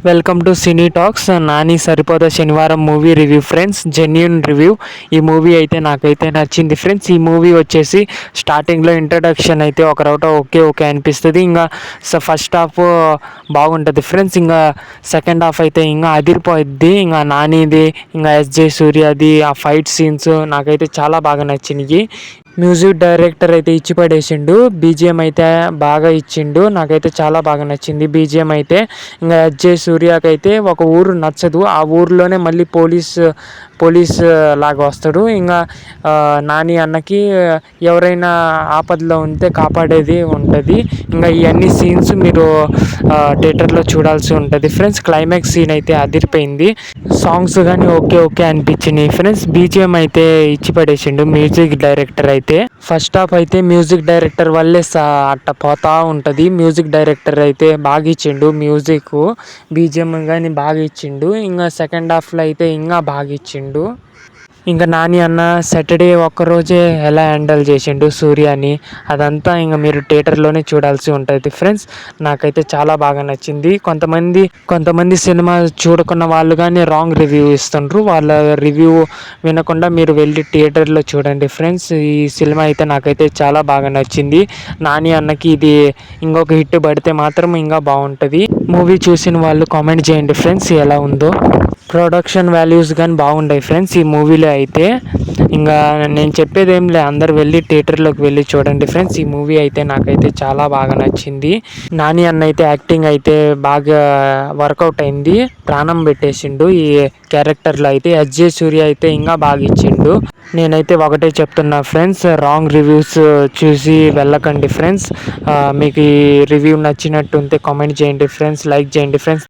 Welcome to Cine Talks. Nani Saripodhaa Sanivaaram movie review friends, genuine review. ఈ movie అయితే నాకైతే నచ్చింది ఫ్రెండ్స్. ఈ మూవీ వచ్చేసి స్టార్టింగ్లో ఇంట్రడక్షన్ అయితే ఒక రౌట ఓకే ఓకే అనిపిస్తుంది. ఇంకా ఫస్ట్ హాఫ్ బాగుంటుంది ఫ్రెండ్స్. ఇంకా సెకండ్ హాఫ్ అయితే ఇంకా అదిరిపోయిద్ది. ఇంకా నానిది, ఇంకా ఎస్జే సూర్యది ఆ ఫైట్ సీన్స్ నాకైతే చాలా బాగా నచ్చినాయి. మ్యూజిక్ డైరెక్టర్ అయితే ఇచ్చి పడేసిండు. బీజిఎం అయితే బాగా ఇచ్చిండు. నాకైతే చాలా బాగా నచ్చింది బీజిఎం అయితే. ఇంకా ఎస్జే సూర్యకి అయితే ఒక ఊరు నచ్చదు, ఆ ఊరిలోనే మళ్ళీ పోలీస్ లాగా వస్తాడు. ఇంకా నాని అన్నకి ఎవరైనా ఆపదలో ఉంటే కాపాడేది ఉంటుంది. ఇంకా ఇవన్నీ సీన్స్ మీరు థియేటర్లో చూడాల్సి ఉంటుంది ఫ్రెండ్స్. క్లైమాక్స్ సీన్ అయితే అదిరిపోయింది. సాంగ్స్ కానీ ఓకే ఓకే అనిపించినాయి ఫ్రెండ్స్. బీజిఎం అయితే ఇచ్చి పడేసిండు మ్యూజిక్ డైరెక్టర్ అయితే. ఫస్ట్ హాఫ్ అయితే మ్యూజిక్ డైరెక్టర్ వల్లే అట్ట పోతా ఉంటుంది. మ్యూజిక్ డైరెక్టర్ అయితే బాగా ఇచ్చిండు మ్యూజిక్, బీజిఎం కానీ బాగా ఇచ్చిండు. ఇంకా సెకండ్ హాఫ్లో అయితే ఇంకా బాగా ఇచ్చిండు. ఇంకా నాని అన్న సాటర్డే ఒక్కరోజే ఎలా హ్యాండిల్ చేసిండు సూర్యాని, అదంతా ఇంకా మీరు థియేటర్లోనే చూడాల్సి ఉంటుంది ఫ్రెండ్స్. నాకైతే చాలా బాగా నచ్చింది. కొంతమంది సినిమా చూడకున్న వాళ్ళు కానీ రాంగ్ రివ్యూ ఇస్తుండ్రు. వాళ్ళ రివ్యూ వినకుండా మీరు వెళ్ళి థియేటర్లో చూడండి ఫ్రెండ్స్. ఈ సినిమా అయితే నాకైతే చాలా బాగా నచ్చింది. నాని అన్నకి ఇది ఇంకొక హిట్ పడితే మాత్రం ఇంకా బాగుంటుంది. మూవీ చూసిన వాళ్ళు కామెంట్ చేయండి ఫ్రెండ్స్ ఎలా ఉందో. ప్రొడక్షన్ వాల్యూస్ కానీ బాగుంటాయి ఫ్రెండ్స్ ఈ మూవీలో అయితే. ఇంకా నేను చెప్పేది ఏం లే, అందరు వెళ్ళి థియేటర్లోకి వెళ్ళి చూడండి ఫ్రెండ్స్. ఈ మూవీ అయితే నాకైతే చాలా బాగా నచ్చింది. నాని అన్న అయితే యాక్టింగ్ అయితే బాగా వర్కౌట్ అయింది. ప్రాణం పెట్టేసిండు ఈ క్యారెక్టర్లో అయితే. ఎస్జే సూర్య అయితే ఇంకా బాగా ఇచ్చిండు. నేనైతే ఒకటే చెప్తున్నా ఫ్రెండ్స్, రాంగ్ రివ్యూస్ చూసి వెళ్ళకండి ఫ్రెండ్స్. మీకు ఈ రివ్యూ నచ్చినట్టు ఉంటే కామెంట్ చేయండి ఫ్రెండ్స్, లైక్ చేయండి ఫ్రెండ్స్.